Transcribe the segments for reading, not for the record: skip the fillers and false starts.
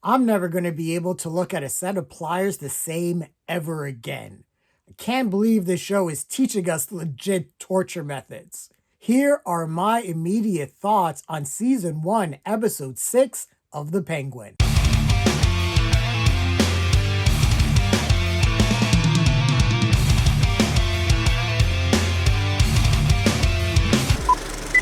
I'm never going to be able to look at a set of pliers the same ever again. I can't believe this show is teaching us legit torture methods. Here are my immediate thoughts on Season 1, Episode 6 of The Penguin.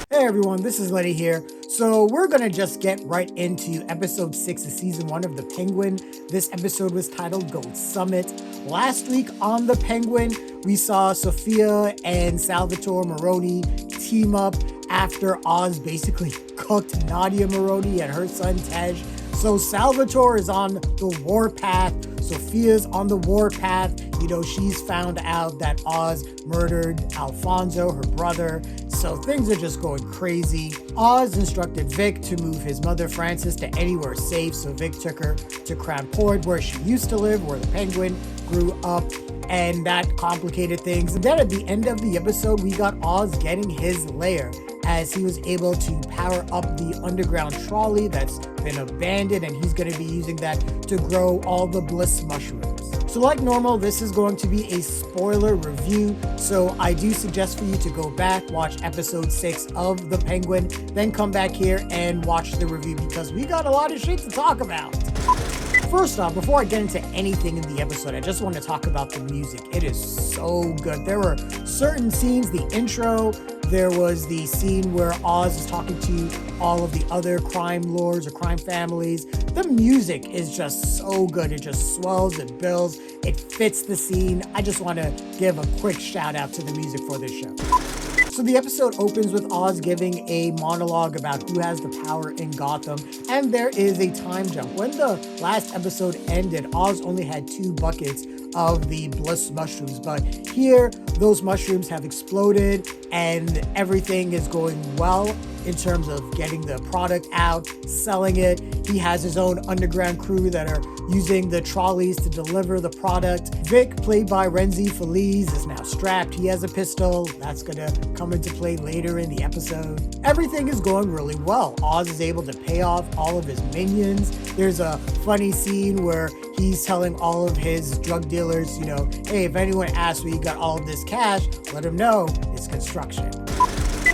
Hey everyone, this is Lenny here. So we're going to just get right into episode 6 of season 1 of The Penguin. This episode was titled Gold Summit. Last week on The Penguin, we saw Sophia and Salvatore Maroni team up after Oz basically cooked Nadia Maroni and her son Tej. So Salvatore is on the warpath. Sophia's on the warpath. You know, she's found out that Oz murdered Alfonso, her brother. So things are just going crazy. Oz instructed Vic to move his mother Frances to anywhere safe. So Vic took her to Crown Point, where she used to live, where the Penguin grew up. And that complicated things. And then at the end of the episode, we got Oz getting his lair, as he was able to power up the underground trolley that's been abandoned, and he's going to be using that to grow all the bliss mushrooms. So like normal, this is going to be a spoiler review, so I do suggest for you to go back, watch episode 6 of The Penguin, then come back here and watch the review, because we got a lot of shit to talk about. First off, before I get into anything in the episode, I just want to talk about the music. It is so good. There were certain scenes, the intro, there was the scene where Oz is talking to all of the other crime lords or crime families. The music is just so good. It just swells, it builds, it fits the scene. I just want to give a quick shout out to the music for this show. So the episode opens with Oz giving a monologue about who has the power in Gotham, and there is a time jump. When the last episode ended, Oz only had 2 buckets of the bliss mushrooms, but here those mushrooms have exploded and everything is going well in terms of getting the product out, selling it. He has his own underground crew that are using the trolleys to deliver the product. Vic, played by Renzi Feliz, is now strapped. He has a pistol. That's gonna come into play later in the episode. Everything is going really well. Oz is able to pay off all of his minions. There's a funny scene where he's telling all of his drug dealers, you know, hey, if anyone asks where you got all of this cash, let them know it's construction.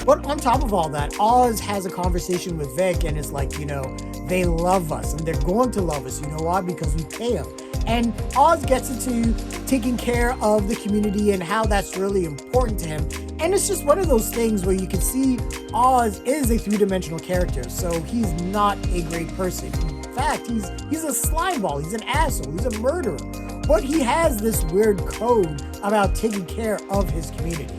But on top of all that, Oz has a conversation with Vic and is like, you know, they love us and they're going to love us. You know why? Because we pay them. And Oz gets into taking care of the community and how that's really important to him. And it's just one of those things where you can see Oz is a 3-dimensional character. So he's not a great person. In fact, he's a slimeball. He's an asshole. He's a murderer. But he has this weird code about taking care of his community.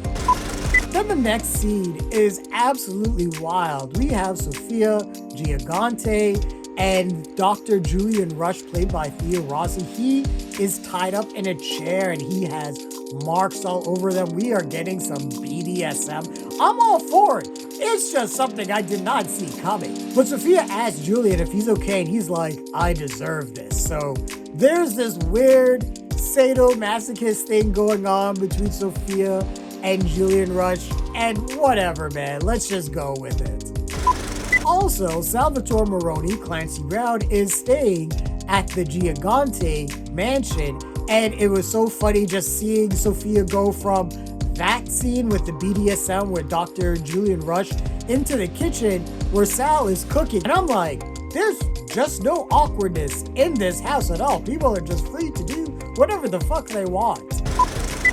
Then the next scene is absolutely wild. We have Sophia, Gigante, and Dr. Julian Rush, played by Theo Rossi. He is tied up in a chair and he has marks all over them. We are getting some BDSM. I'm all for it. It's just something I did not see coming. But Sophia asks Julian if he's okay, and he's like, I deserve this. So there's this weird sadomasochist thing going on between Sophia and Julian Rush, and whatever, man, let's just go with it. Also, Salvatore Maroni, Clancy Brown, is staying at the Gigante mansion, and it was so funny just seeing Sophia go from that scene with the BDSM with Dr. Julian Rush into the kitchen where Sal is cooking. And I'm like, there's just no awkwardness in this house at all. People are just free to do whatever the fuck they want.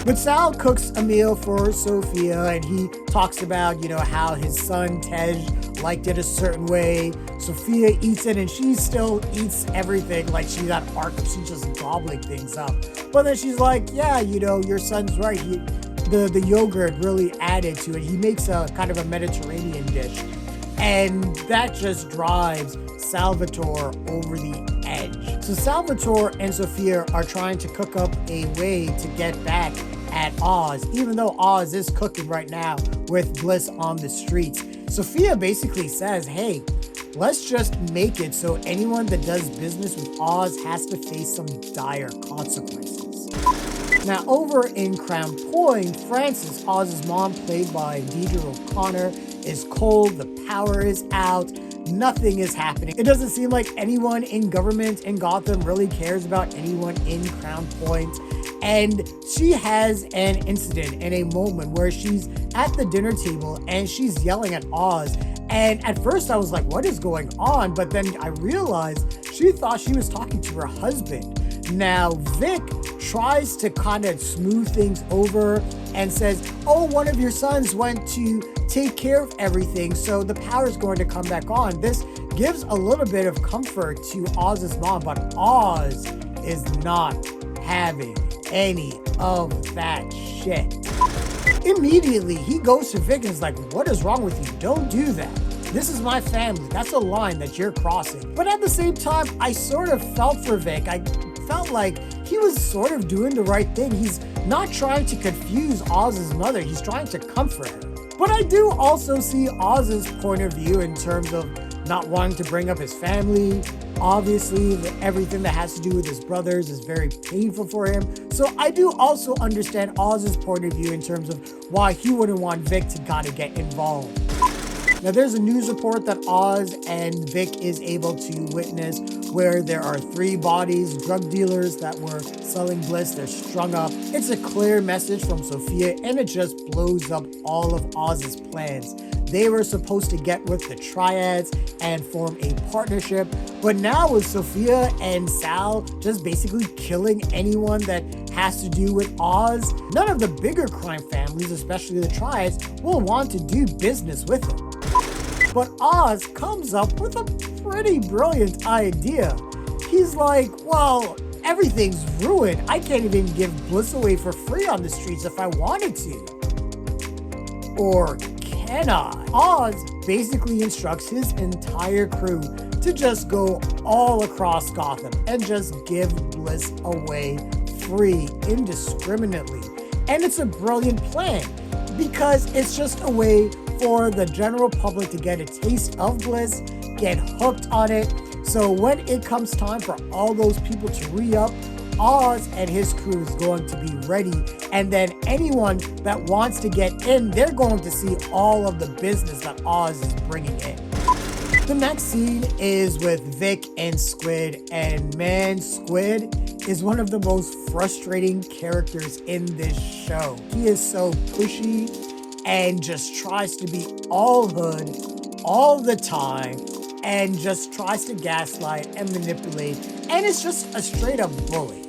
But Sal cooks a meal for Sophia, and he talks about, you know, how his son Tej liked it a certain way. Sophia eats it, and she still eats everything like she's at Arkham. She's just gobbling things up. But then she's like, yeah, you know, your son's right. The yogurt really added to it. He makes a kind of a Mediterranean dish. And that just drives Salvatore over the edge. So Salvatore and Sophia are trying to cook up a way to get back at Oz, even though Oz is cooking right now with Bliss on the streets. Sophia basically says, hey, let's just make it so anyone that does business with Oz has to face some dire consequences. Now, over in Crown Point, Frances, Oz's mom, played by Deidre O'Connor, is cold. The power is out. nothing is happening. It doesn't seem like anyone in government in Gotham really cares about anyone in Crown Point. And she has an incident and a moment where she's at the dinner table and she's yelling at Oz. And at first I was like, what is going on? But then I realized she thought she was talking to her husband. Now, Vic tries to kind of smooth things over and says, oh, one of your sons went to take care of everything, so the power is going to come back on. This gives a little bit of comfort to Oz's mom, but Oz is not having any of that shit. Immediately, he goes to Vic and is like, what is wrong with you? Don't do that. This is my family. That's a line that you're crossing. But at the same time, I sort of felt for Vic. I felt like he was sort of doing the right thing. He's not trying to confuse Oz's mother. He's trying to comfort her. But I do also see Oz's point of view in terms of not wanting to bring up his family. Obviously, everything that has to do with his brothers is very painful for him. So I do also understand Oz's point of view in terms of why he wouldn't want Vic to kind of get involved. Now, there's a news report that Oz and Vic is able to witness where there are 3 bodies, drug dealers that were selling bliss. They're strung up. It's a clear message from Sophia, and it just blows up all of Oz's plans. They were supposed to get with the triads and form a partnership, but now with Sophia and Sal just basically killing anyone that has to do with Oz, none of the bigger crime families, especially the triads, will want to do business with him. But Oz comes up with a pretty brilliant idea. He's like, well, everything's ruined. I can't even give bliss away for free on the streets if I wanted to. Or can I? Oz basically instructs his entire crew to just go all across Gotham and just give bliss away free, indiscriminately. And it's a brilliant plan because it's just a way for the general public to get a taste of bliss, get hooked on it. So when it comes time for all those people to re-up, Oz and his crew is going to be ready. And then anyone that wants to get in, they're going to see all of the business that Oz is bringing in. The next scene is with Vic and Squid, and man, Squid is one of the most frustrating characters in this show. He is so pushy and just tries to be all hood all the time and just tries to gaslight and manipulate, and it's just a straight up bully.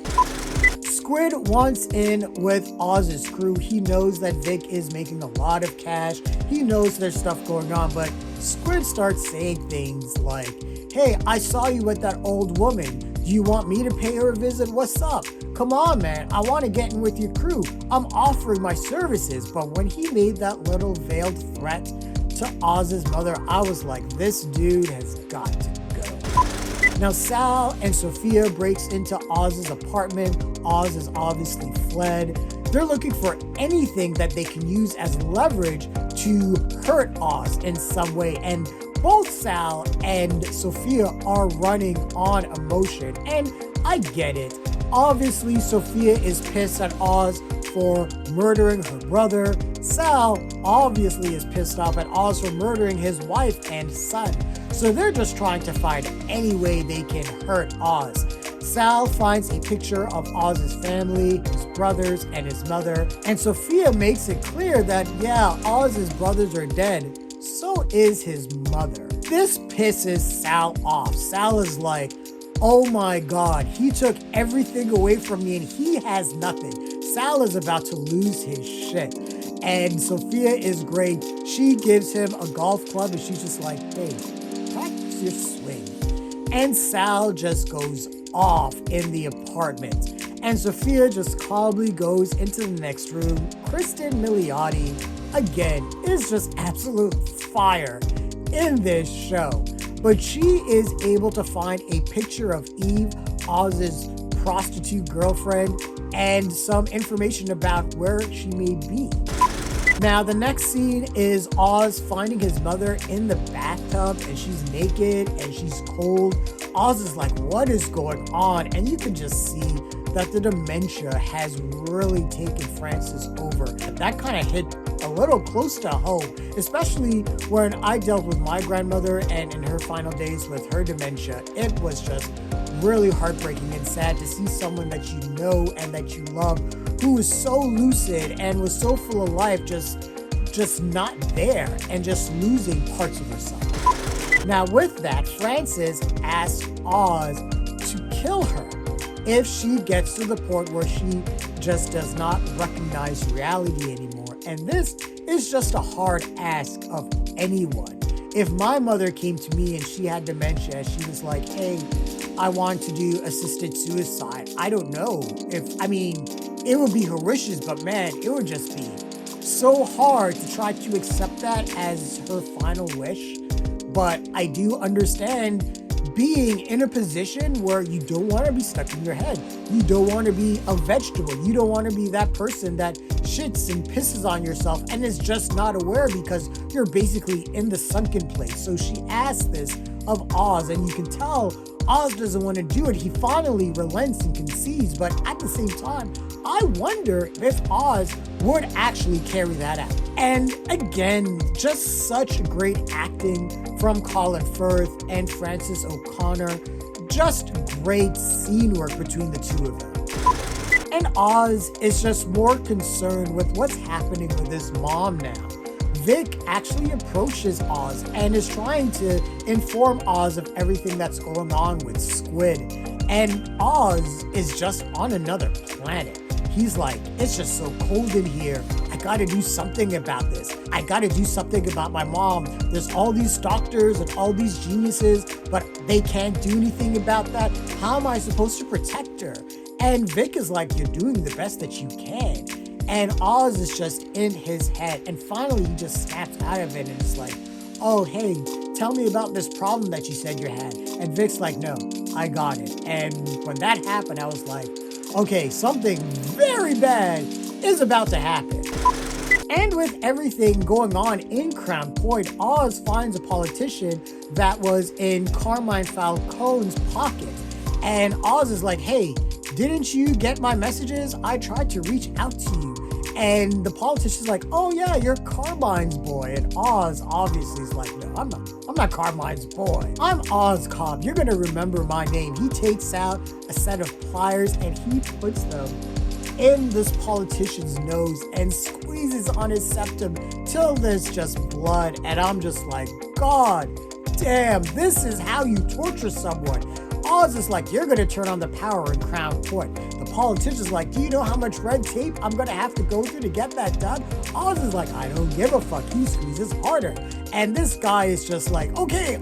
Squid wants in with Oz's crew. He knows that Vic is making a lot of cash. He knows there's stuff going on, but Squid starts saying things like, hey, I saw you with that old woman. Do you want me to pay her a visit? What's up? Come on, man. I want to get in with your crew. I'm offering my services. But when he made that little veiled threat to Oz's mother, I was like, this dude has got to go. Now, Sal and Sophia breaks into Oz's apartment. Oz is obviously fled. They're looking for anything that they can use as leverage to hurt Oz in some way. And both Sal and Sophia are running on emotion, and I get it. Obviously, Sophia is pissed at Oz for murdering her brother. Sal obviously is pissed off at Oz for murdering his wife and son. So they're just trying to find any way they can hurt Oz. Sal finds a picture of Oz's family, his brothers, and his mother. And Sophia makes it clear that, yeah, Oz's brothers are dead. So is his mother. This pisses Sal off. Sal is like, oh my God, he took everything away from me and he has nothing. Sal is about to lose his shit. And Sophia is great. She gives him a golf club and she's just like, hey, practice your swing. And Sal just goes off in the apartment. And Sophia just calmly goes into the next room. Cristin Milioti, again, is just absolute fire in this show. But she is able to find a picture of Eve, Oz's prostitute girlfriend, and some information about where she may be. Now, the next scene is Oz finding his mother in the bathtub, and she's naked and she's cold. Oz is like, what is going on? And you can just see that the dementia has really taken Francis over. That kind of hit a little close to home, especially when I dealt with my grandmother and in her final days with her dementia. It was just really heartbreaking and sad to see someone that you know and that you love who was so lucid and was so full of life just not there and just losing parts of herself. Now with that, Frances asks Oz to kill her if she gets to the point where she just does not recognize reality anymore. And this is just a hard ask of anyone. If my mother came to me and she had dementia, she was like, hey, I want to do assisted suicide. I don't know it would be horrendous, but man, it would just be so hard to try to accept that as her final wish. But I do understand being in a position where you don't want to be stuck in your head. You don't want to be a vegetable. You don't want to be that person that shits and pisses on yourself and is just not aware because you're basically in the sunken place. So she asked this of Oz, and you can tell Oz doesn't want to do it. He finally relents and concedes, but at the same time, I wonder if Oz would actually carry that out. And again, just such great acting from Colin Farrell and Frances O'Connor. Just great scene work between the two of them. And Oz is just more concerned with what's happening with his mom now. Vic actually approaches Oz and is trying to inform Oz of everything that's going on with Squid. And Oz is just on another planet. He's like, it's just so cold in here. I gotta do something about this. I gotta do something about my mom. There's all these doctors and all these geniuses, but they can't do anything about that. How am I supposed to protect her? And Vic is like, you're doing the best that you can. And Oz is just in his head. And finally, he just snaps out of it and is like, oh, hey, tell me about this problem that you said you had. And Vic's like, no, I got it. And when that happened, I was like, okay, something very bad is about to happen. And with everything going on in Crown Point, Oz finds a politician that was in Carmine Falcone's pocket. And Oz is like, hey, didn't you get my messages? I tried to reach out to you. And the politician's like, oh yeah, you're Carmine's boy. And Oz obviously is like, no, I'm not Carmine's boy. I'm Oz Cobb. You're gonna remember my name. He takes out a set of pliers and he puts them in this politician's nose and squeezes on his septum till there's just blood. And I'm just like, God damn, this is how you torture someone. Oz is like, you're gonna turn on the power in Crown Point. The politician's like, do you know how much red tape I'm gonna have to go through to get that done? Oz is like, I don't give a fuck. He squeezes harder. And this guy is just like, okay.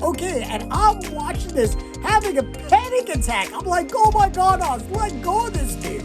And I'm watching this, having a panic attack. I'm like, oh my God, Oz, let go of this dude.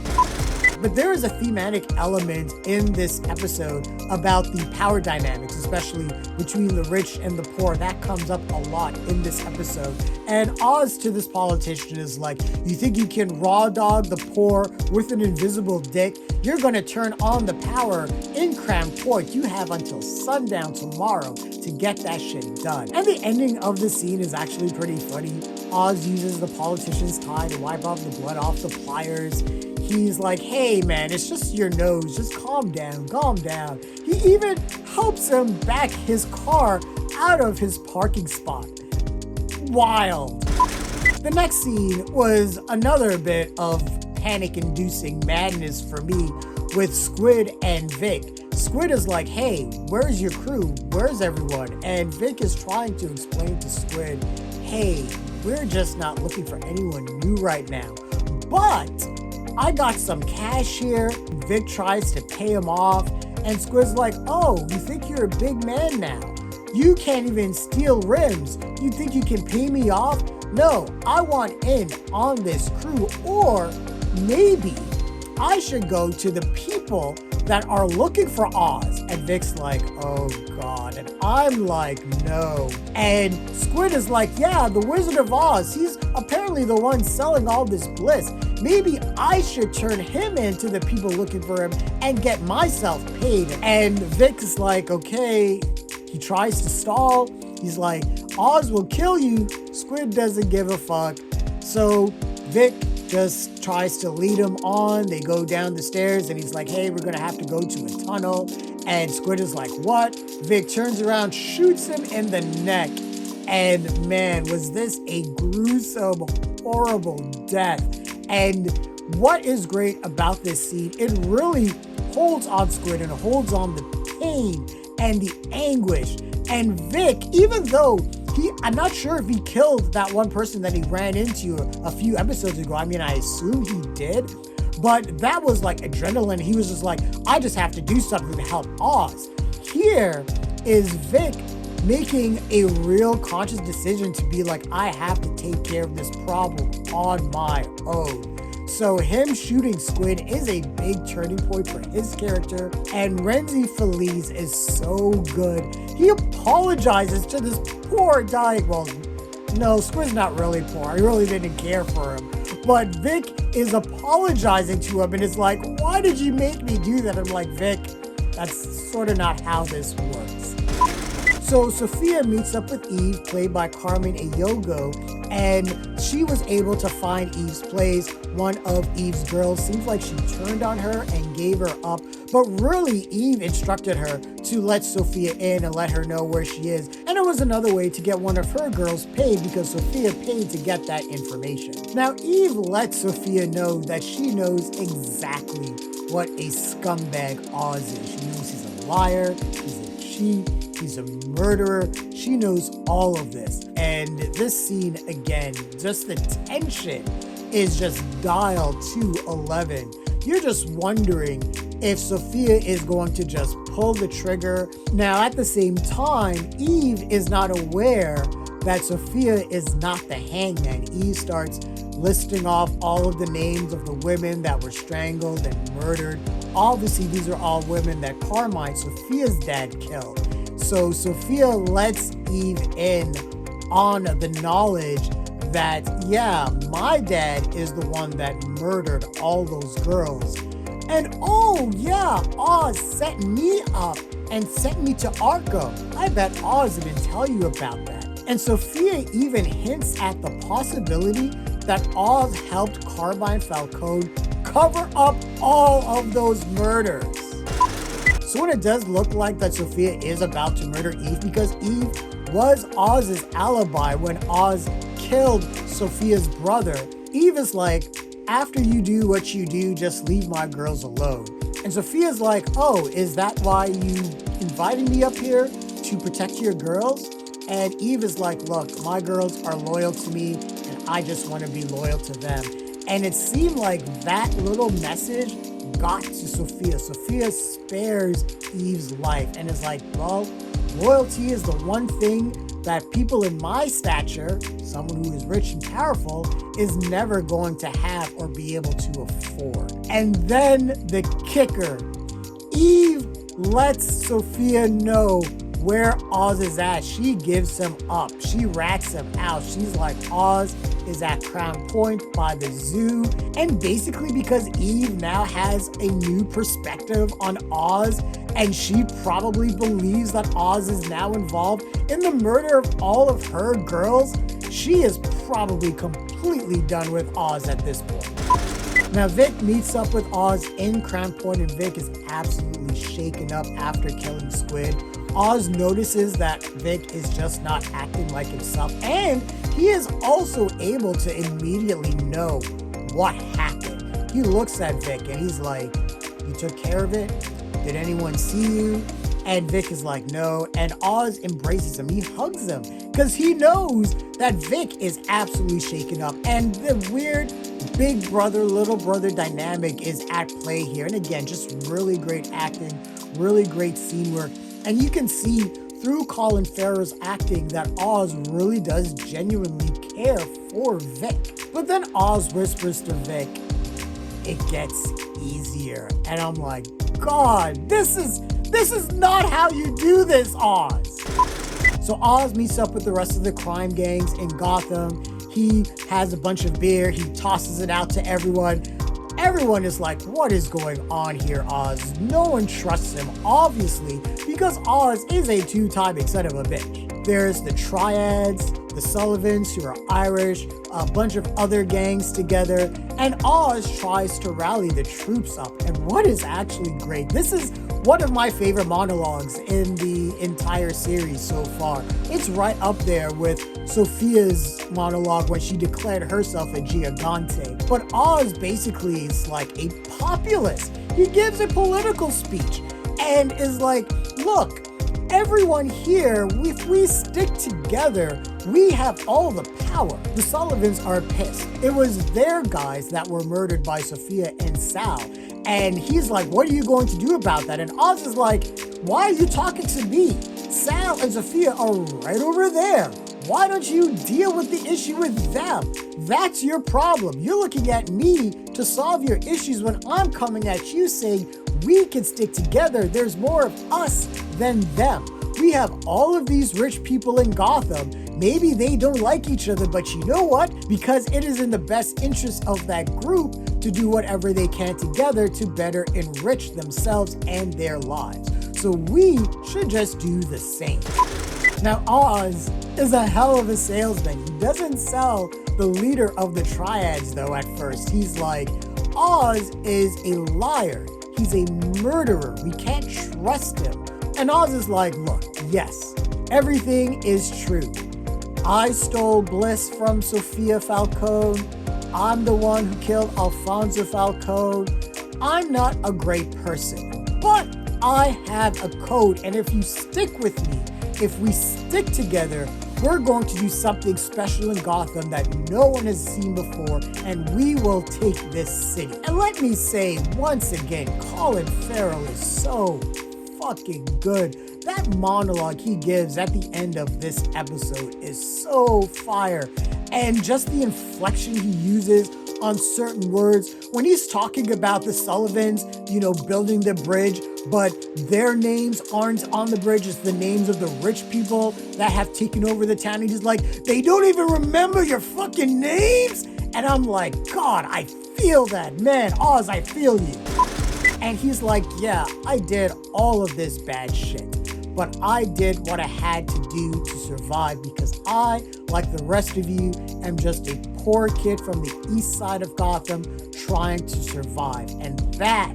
But there is a thematic element in this episode about the power dynamics, especially between the rich and the poor. That comes up a lot in this episode. And Oz to this politician is like, you think you can raw dog the poor with an invisible dick? You're going to turn on the power in Crown Point. You have until sundown tomorrow to get that shit done. And the ending of the scene is actually pretty funny. Oz uses the politician's tie to wipe off the blood off the pliers. He's like, hey man, it's just your nose, just calm down. He even helps him back his car out of his parking spot. Wild. The next scene was another bit of panic-inducing madness for me with Squid and Vic. Squid is like, hey, where's your crew? Where's everyone? And Vic is trying to explain to Squid, hey, we're just not looking for anyone new right now. But I got some cash here. Vic tries to pay him off. And Squid's like, oh, you think you're a big man now? You can't even steal rims. You think you can pay me off? No, I want in on this crew. Or maybe I should go to the people that are looking for Oz. And Vic's like, oh God. And I'm like, no. And Squid is like, yeah, the Wizard of Oz. He's apparently the one selling all this bliss. Maybe I should turn him into the people looking for him and get myself paid. And Vic is like, okay. He tries to stall. He's like, Oz will kill you. Squid doesn't give a fuck. So Vic just tries to lead him on. They go down the stairs and he's like, hey, we're going to have to go to a tunnel. And Squid is like, what? Vic turns around, shoots him in the neck. And man, was this a gruesome, horrible death. And what is great about this scene, it really holds on Squid and holds on the pain and the anguish. And Vic, even though I'm not sure if he killed that one person that he ran into a few episodes ago. I mean, I assume he did, but that was like adrenaline. He was just like, I just have to do something to help Oz. Here is Vic making a real conscious decision to be like, I have to take care of this problem on my own. So him shooting Squid is a big turning point for his character, and Renzi Feliz is so good. He apologizes to this poor dying, well, no, Squid's not really poor. I really didn't care for him. But Vic is apologizing to him and is like, why did you make me do that? I'm like, Vic, that's sort of not how this works. So Sophia meets up with Eve, played by Carmen Eyogo, and she was able to find Eve's place. One of Eve's girls seems like she turned on her and gave her up, but really Eve instructed her to let Sophia in and let her know where she is. And it was another way to get one of her girls paid because Sophia paid to get that information. Now Eve lets Sophia know that she knows exactly what a scumbag Oz is. She knows he's a liar, he's a cheat, he's a murderer. She knows all of this. And this scene, again, just the tension is just dialed to 11. You're just wondering if Sophia is going to just pull the trigger. Now, at the same time, Eve is not aware that Sophia is not the hangman. Eve starts listing off all of the names of the women that were strangled and murdered. Obviously, these are all women that Carmine, Sophia's dad, killed. So Sophia lets Eve in on the knowledge that, yeah, my dad is the one that murdered all those girls. And oh yeah, Oz set me up and sent me to Arkham. I bet Oz didn't tell you about that. And Sophia even hints at the possibility that Oz helped Carmine Falcone cover up all of those murders. So when it does look like that Sophia is about to murder Eve, because Eve was Oz's alibi when Oz killed Sophia's brother, Eve is like, after you do what you do, just leave my girls alone. And Sophia's like, oh, is that why you invited me up here, to protect your girls? And Eve is like, look, my girls are loyal to me and I just want to be loyal to them. And it seemed like that little message got to Sophia. Sophia spares Eve's life and is like, well, loyalty is the one thing that people in my stature, someone who is rich and powerful, is never going to have or be able to afford. And then the kicker, Eve lets Sophia know where Oz is at. She gives him up. She rats him out. She's like, Oz is at Crown Point by the zoo. And basically because Eve now has a new perspective on Oz, and she probably believes that Oz is now involved in the murder of all of her girls, she is probably completely done with Oz at this point. Now Vic meets up with Oz in Crown Point, and Vic is absolutely shaken up after killing Squid. Oz notices that Vic is just not acting like himself, and he is also able to immediately know what happened. He looks at Vic and he's like, you took care of it? Did anyone see you? And Vic is like, no. And Oz embraces him. He hugs him because he knows that Vic is absolutely shaken up. And the weird big brother, little brother dynamic is at play here. And again, just really great acting, really great scene work. And you can see through Colin Farrell's acting that Oz really does genuinely care for Vic. But then Oz whispers to Vic, it gets easier. And I'm like, God, this is not how you do this, Oz. So Oz meets up with the rest of the crime gangs in Gotham. He has a bunch of beer. He tosses it out to everyone. Everyone is like, what is going on here, Oz? No one trusts him, obviously, because Oz is a two-timing son of a bitch. There's the Triads, the Sullivans, who are Irish, a bunch of other gangs together, And Oz tries to rally the troops up. And what is actually great, this is one of my favorite monologues in the entire series so far. It's right up there with Sophia's monologue when she declared herself a Gigante. But Oz basically is like a populist. He gives a political speech and is like, look, everyone here, if we stick together, we have all the power. The Sullivans are pissed. It was their guys that were murdered by Sophia and Sal. And he's like, what are you going to do about that? And Oz is like, why are you talking to me? Sal and Sophia are right over there. Why don't you deal with the issue with them? That's your problem. You're looking at me to solve your issues when I'm coming at you saying we can stick together. There's more of us than them. We have all of these rich people in Gotham. Maybe they don't like each other, but you know what? Because it is in the best interest of that group to do whatever they can together to better enrich themselves and their lives. So we should just do the same. Now, Oz is a hell of a salesman. He doesn't sell the leader of the Triads, though, at first. He's like, Oz is a liar. He's a murderer. We can't trust him. And Oz is like, look, yes, everything is true. I stole Bliss from Sophia Falcone. I'm the one who killed Alfonso Falcone. I'm not a great person, but I have a code. And if you stick with me, if we stick together, we're going to do something special in Gotham that no one has seen before, and we will take this city. And let me say once again, Colin Farrell is so fucking good. That monologue he gives at the end of this episode is so fire. And just the inflection he uses on certain words when he's talking about the Sullivans, building the bridge, but their names aren't on the bridge. It's the names of the rich people that have taken over the town. And he's like, they don't even remember your fucking names. And I'm like, God, I feel that. Man, Oz, I feel you. And he's like, yeah, I did all of this bad shit, but I did what I had to do to survive because I, like the rest of you, am just a poor kid from the east side of Gotham trying to survive. And that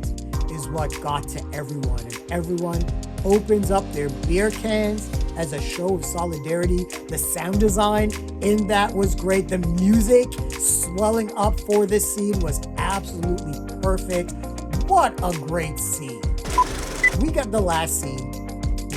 is what got to everyone. And everyone opens up their beer cans as a show of solidarity. The sound design in that was great. The music swelling up for this scene was absolutely perfect. What a great scene. We got the last scene.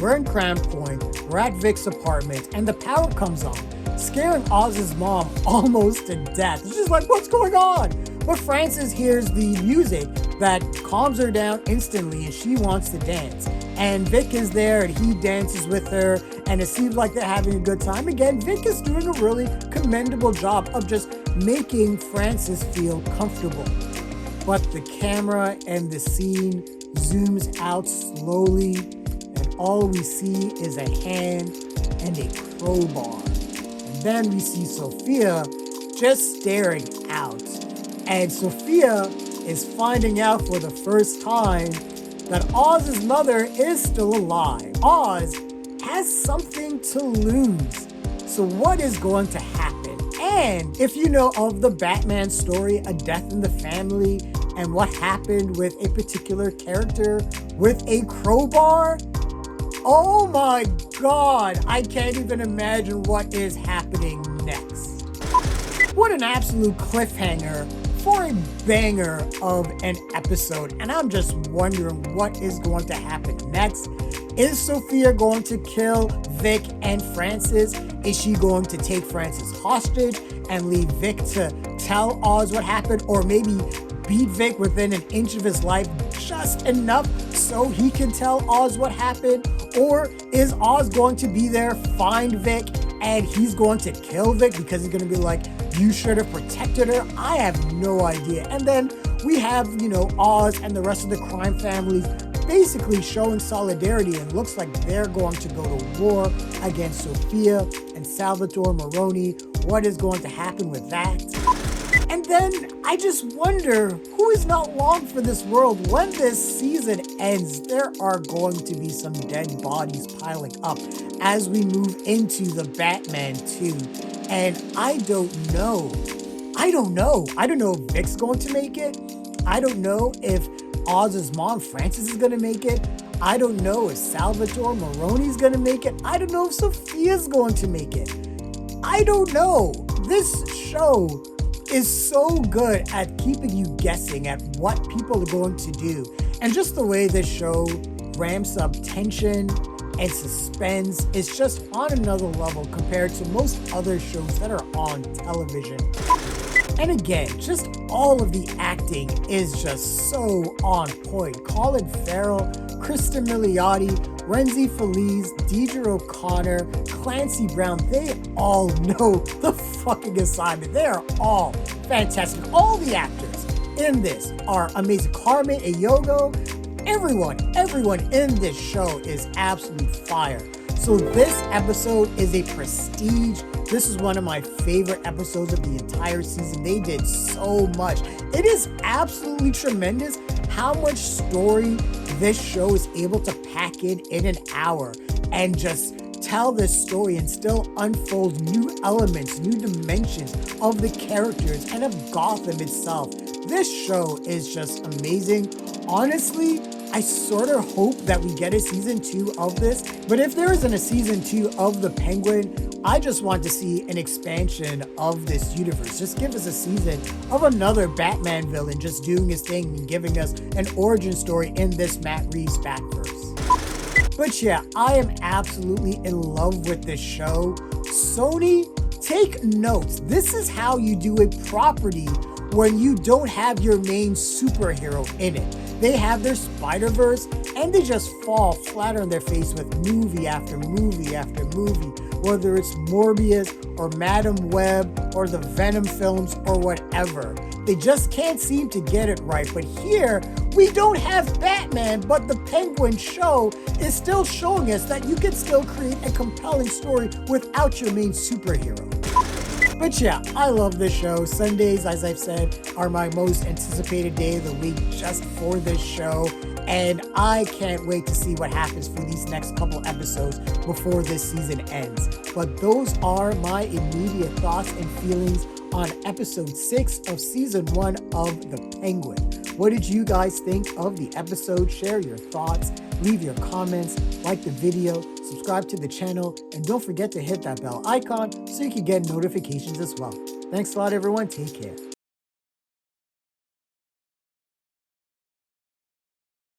We're in Crown Point, we're at Vic's apartment, and the power comes on, scaring Oz's mom almost to death. She's like, what's going on? But Frances hears the music that calms her down instantly, and she wants to dance. And Vic is there, and he dances with her, and it seems like they're having a good time. Again, Vic is doing a really commendable job of just making Frances feel comfortable. But the camera and the scene zooms out slowly, and all we see is a hand and a crowbar. And then we see Sophia just staring out. And Sophia is finding out for the first time that Oz's mother is still alive. Oz has something to lose. So what is going to happen? And if you know of the Batman story, A Death in the Family, and what happened with a particular character with a crowbar, oh my God, I can't even imagine what is happening next. What an absolute cliffhanger for a banger of an episode. And I'm just wondering what is going to happen next. Is Sophia going to kill Vic and Frances? Is she going to take Frances hostage and leave Vic to tell Oz what happened? Or maybe beat Vic within an inch of his life just enough so he can tell Oz what happened? Or is Oz going to be there, find Vic, and he's going to kill Vic because he's going to be like, you should have protected her? I have no idea. And then we have, Oz and the rest of the crime families basically showing solidarity, and looks like they're going to go to war against Sophia and Salvatore Maroni. What is going to happen with that? And then I just wonder who is not long for this world. When this season ends, there are going to be some dead bodies piling up as we move into the Batman 2. And I don't know I don't know. I don't know if Vic's going to make it. I don't know if Oz's mom, Frances, is going to make it. I don't know if Salvatore Maroni's going to make it. I don't know if Sophia's going to make it. I don't know. This show is so good at keeping you guessing at what people are going to do. And just the way this show ramps up tension and suspense is just on another level compared to most other shows that are on television. And again, just all of the acting is just so on point. Colin Farrell, Cristin Milioti, Renzi Feliz, Deidre O'Connor, Clancy Brown, they all know the fucking assignment. They are all fantastic. All the actors in this are amazing. Carmen Eyogo, everyone in this show is absolute fire. So this episode is a prestige. This is one of my favorite episodes of the entire season. They did so much. It is absolutely tremendous how much story this show is able to pack in an hour and just tell this story and still unfold new elements, new dimensions of the characters and of Gotham itself. This show is just amazing. Honestly, I sort of hope that we get a season 2 of this, but if there isn't a season 2 of The Penguin, I just want to see an expansion of this universe. Just give us a season of another Batman villain just doing his thing and giving us an origin story in this Matt Reeves Batverse. But yeah, I am absolutely in love with this show. Sony, take notes. This is how you do a property when you don't have your main superhero in it. They have their Spider-Verse and they just fall flat on their face with movie after movie after movie, whether it's Morbius or Madam Web or the Venom films or whatever. They just can't seem to get it right. But here, we don't have Batman, but the Penguin show is still showing us that you can still create a compelling story without your main superhero. But yeah, I love this show. Sundays, as I've said, are my most anticipated day of the week just for this show. And I can't wait to see what happens for these next couple episodes before this season ends. But those are my immediate thoughts and feelings on episode 6 of season 1 of The Penguin. What did you guys think of the episode? Share your thoughts, leave your comments, like the video, subscribe to the channel, and don't forget to hit that bell icon so you can get notifications as well. Thanks a lot, everyone. Take care.